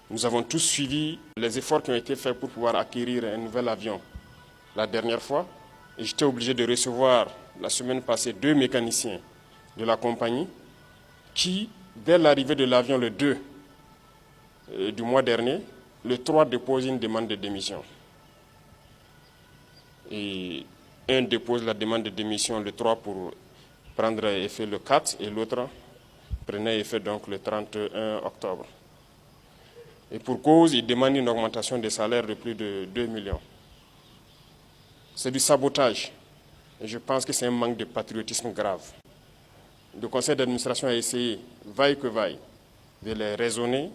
Nous avons tous suivi les efforts qui ont été faits pour pouvoir acquérir un nouvel avion la dernière fois. Et j'étais obligé de recevoir la semaine passée 2 mécaniciens de la compagnie qui, dès l'arrivée de l'avion le 2 du mois dernier, le 3 déposent une demande de démission. Et un dépose la demande de démission le 3 pour prendre effet le 4 et l'autre prenait effet donc le 31 octobre. Et pour cause, il demande une augmentation des salaires de plus de 2 millions. C'est du sabotage. Et je pense que c'est un manque de patriotisme grave. Le conseil d'administration a essayé, vaille que vaille, de les raisonner.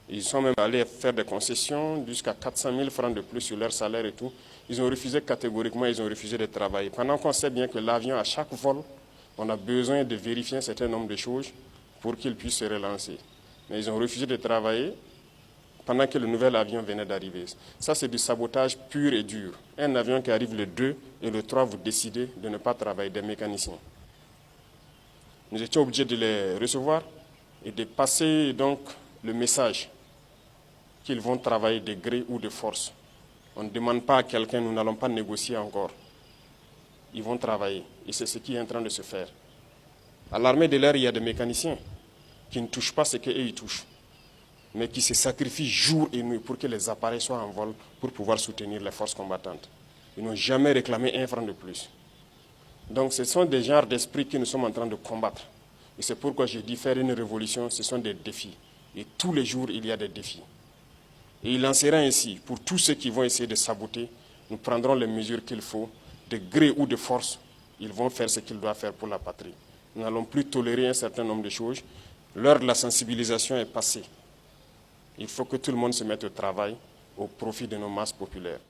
Ils sont même allés faire des concessions jusqu'à 400 000 francs de plus sur leur salaire et tout. Ils ont refusé catégoriquement, ils ont refusé de travailler. Pendant qu'on sait bien que l'avion, à chaque vol, on a besoin de vérifier un certain nombre de choses pour qu'il puisse se relancer. Mais ils ont refusé de travailler pendant que le nouvel avion venait d'arriver. Ça, c'est du sabotage pur et dur. Un avion qui arrive le 2 et le 3, vous décidez de ne pas travailler, des mécaniciens. Nous étions obligés de les recevoir et de passer donc le message qu'ils vont travailler de gré ou de force. On ne demande pas à quelqu'un, nous n'allons pas négocier encore. Ils vont travailler et c'est ce qui est en train de se faire. À l'armée de l'air, il y a des mécaniciens qui ne touchent pas ce qu'eux ils touchent, mais qui se sacrifient jour et nuit pour que les appareils soient en vol pour pouvoir soutenir les forces combattantes. Ils n'ont jamais réclamé un franc de plus. Donc ce sont des genres d'esprits que nous sommes en train de combattre. Et c'est pourquoi j'ai dit faire une révolution, ce sont des défis. Et tous les jours, il y a des défis. Et il en sera ainsi. Pour tous ceux qui vont essayer de saboter, nous prendrons les mesures qu'il faut, de gré ou de force. Ils vont faire ce qu'ils doivent faire pour la patrie. Nous n'allons plus tolérer un certain nombre de choses. L'heure de la sensibilisation est passée. Il faut que tout le monde se mette au travail au profit de nos masses populaires.